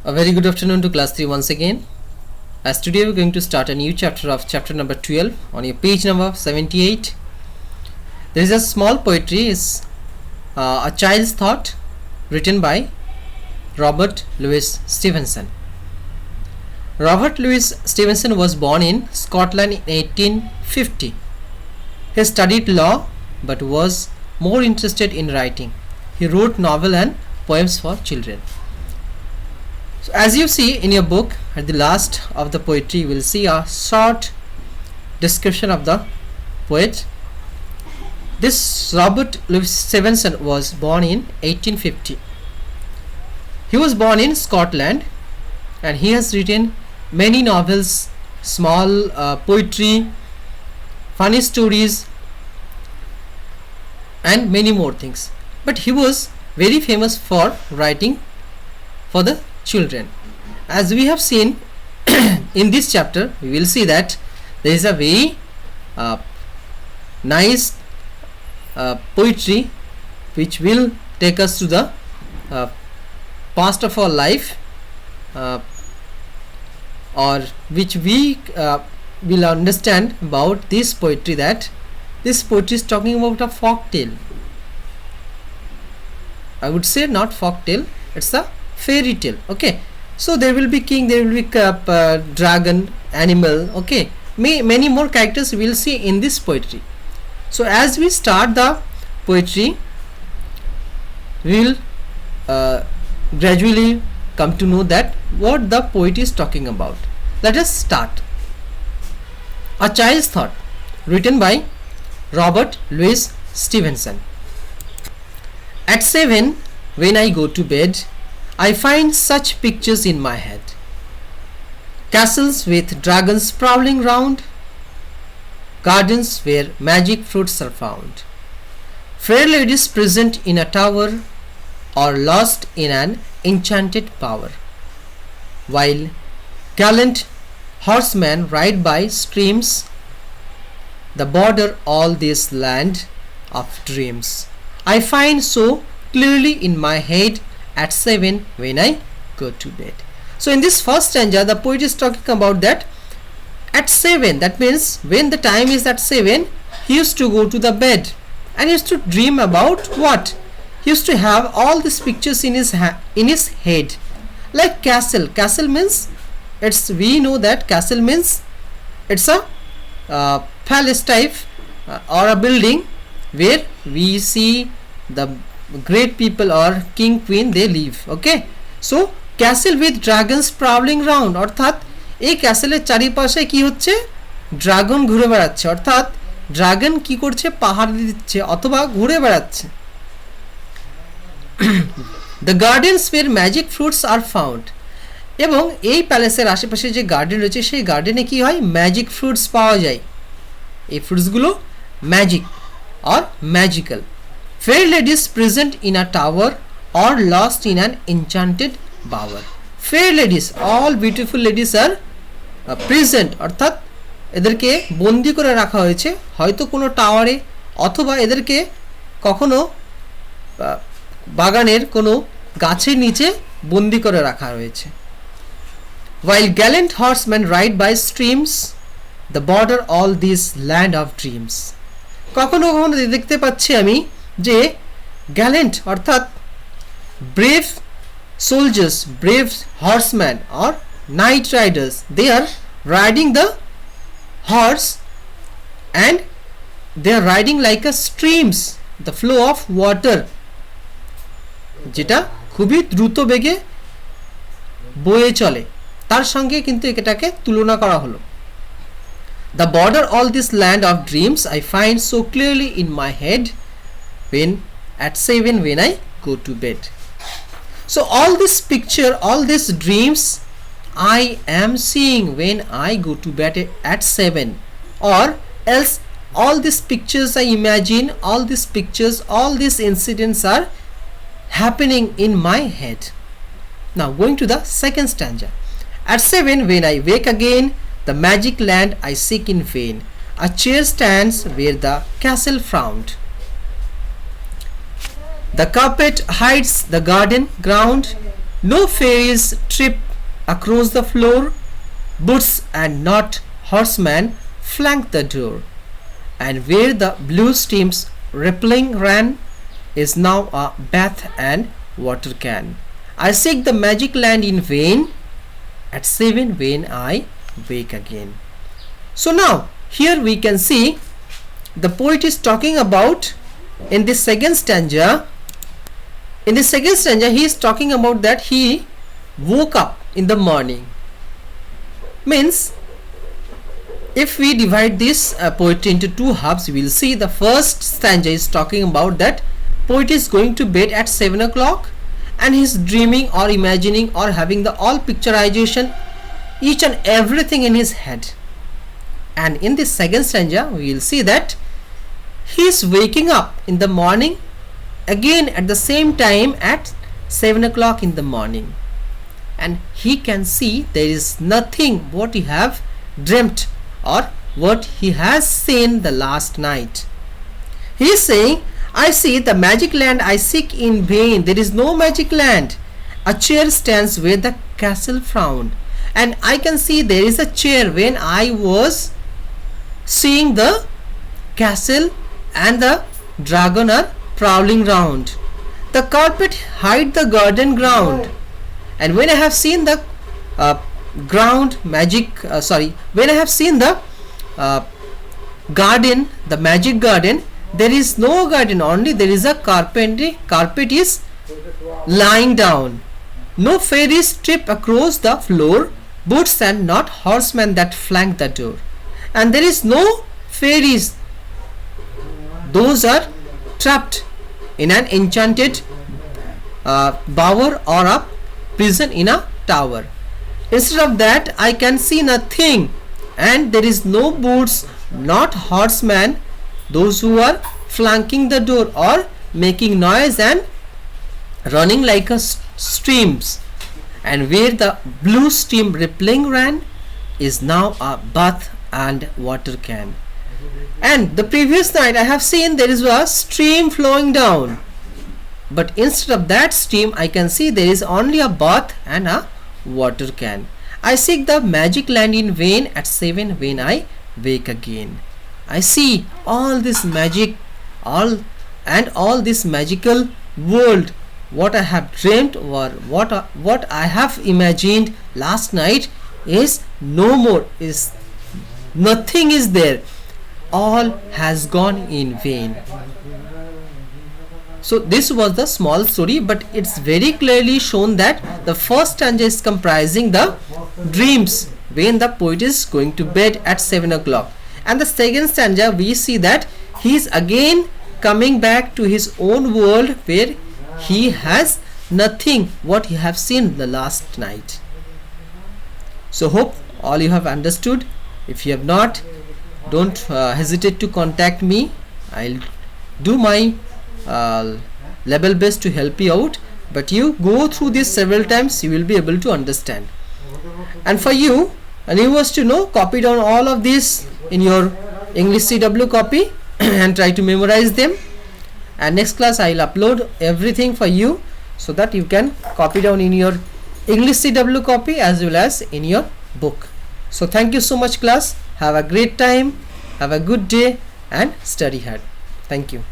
A very good afternoon to class 3 once again. As today we're going to start a new chapter of chapter number 12 on your page number 78. There is a small poetry, is A Child's Thought, written by Robert Louis Stevenson. Robert Louis Stevenson was born in Scotland in 1850. He studied law but was more interested in writing. He wrote novels and poems for children. So as you see in your book, at the last of the poetry, you will see a short description of the poet. This Robert Louis Stevenson was born in 1850. He was born in Scotland and he has written many novels, small poetry, funny stories and many more things. But he was very famous for writing for the children. As we have seen in this chapter, we will see that there is a very nice poetry which will take us to the past of our life, or which we will understand about this poetry, that this poetry is talking about a folk tale. I would say not folk tale, it's a fairy tale. Okay, so there will be king, there will be dragon, animal, okay, many more characters we will see in this poetry. So as we start the poetry, we will gradually come to know that what the poet is talking about. Let us start. A Child's Thought, written by Robert Louis Stevenson. At 7, when I go to bed, I find such pictures in my head. Castles with dragons prowling round, gardens where magic fruits are found, fair ladies present in a tower or lost in an enchanted bower, while gallant horsemen ride by streams, the border all this land of dreams. I find so clearly in my head at 7 when I go to bed. So in this first stanza, the poet is talking about that at 7, that means when the time is at 7, he used to go to the bed and used to dream about what? He used to have all these pictures in his head, like castle. Castle means, we know that castle means it's a palace type or a building where we see the great people or king, queen, they live. Okay, so castle with dragons prowling round, অর্থাৎ এই ক্যাসেলের চারিপাশে কি হচ্ছে, dragon ঘুরে বেড়াচ্ছে, অর্থাৎ dragon কি করছে, পাহাড় দিচ্ছে অথবা ঘুরে বেড়াচ্ছে। The gardens where magic fruits are found, এবং এই প্যালেসের আশেপাশে যে গার্ডেন রয়েছে সেই গার্ডেনে কি হয়, ম্যাজিক ফ্রুটস পাওয়া যায়। এই ফ্রুটসগুলো magic or magical. Fair ladies present in a tower or lost in an enchanted bower. Fair ladies, all beautiful ladies are present, অর্থাৎ এদেরকে বন্দি করে রাখা হয়েছে হয়তো কোনো টাওয়ারে অথবা এদেরকে কখনো বাগানের কোনো গাছের নিচে বন্দি করে রাখা হয়েছে। While gallant horsemen ride by streams, the border all this land of dreams. কখনো কখনো দেখতে পাচ্ছি আমি যে গ্যালেন্ট অর্থাৎ brave soldiers, brave horseman or night riders, they are riding the horse and they are riding like a streams, the flow of water, যেটা খুবই দ্রুত বেগে বয়ে চলে, তার সঙ্গে কিন্তু এটাকে তুলনা করা হলো। The border all this land of dreams I find so clearly in my head when at 7 when I go to bed. So all this picture, all these dreams I am seeing when I go to bed at 7, or else all these pictures I imagine, all these pictures, all these incidents are happening in my head. Now going to the second stanza. At 7 when I wake again, the magic land I seek in vain, a chair stands where the castle frowned, the carpet hides the garden ground, No fairies trip across the floor, boots and not horsemen flank the door, and where the blue streams rippling ran is now a bath and water can. I seek the magic land in vain, at 7 when I wake again. So now here we can see the poet is talking about in this second stanza. In the second stanza he is talking about that he woke up in the morning. Means if we divide this poetry into two halves, we will see the first stanza is talking about that poet is going to bed at 7 o'clock and he is dreaming or imagining or having the all picturization, each and everything in his head. And in this second stanza we will see that he is waking up in the morning again at the same time at 7 o'clock in the morning, and he can see there is nothing what he have dreamt or what he has seen the last night. He is saying, I see the magic land I seek in vain. There is no magic land. A chair stands where the castle frowned, and I can see there is a chair when I was seeing the castle and the dragon are prowling round. The carpet hide the garden ground, and when I have seen the when I have seen the garden, the magic garden, there is no garden, only there is a carpet is lying down. No fairies trip across the floor, boots and not horsemen that flank the door. And there is no fairies, those are trapped in an enchanted bower or a prison in a tower. Instead of that I can see nothing, and there is no boots, not horsemen, those who are flanking the door or making noise and running like a streams, and where the blue stream rippling ran is now a bath and water can. And the previous night I have seen there is a stream flowing down, but instead of that stream I can see there is only a bath and a water can. I seek the magic land in vain, at 7 when I wake again. I see all this magic, all this magical world what I have dreamt or what I have imagined last night is no more, is nothing is there, all has gone in vain. So this was the small story, but it's very clearly shown that the first stanza is comprising the dreams when the poet is going to bed at 7 o'clock, and the second stanza we see that he is again coming back to his own world where he has nothing what he have seen the last night. So hope all you have understood. If you have not, don't hesitate to contact me. I'll do my level best to help you out, but you go through this several times, you will be able to understand. And for you, and you was to know, copy down all of this in your English CW copy and try to memorize them, and next class I will upload everything for you so that you can copy down in your English CW copy as well as in your book. So thank you so much class, have a great time, have a good day and study hard. Thank you.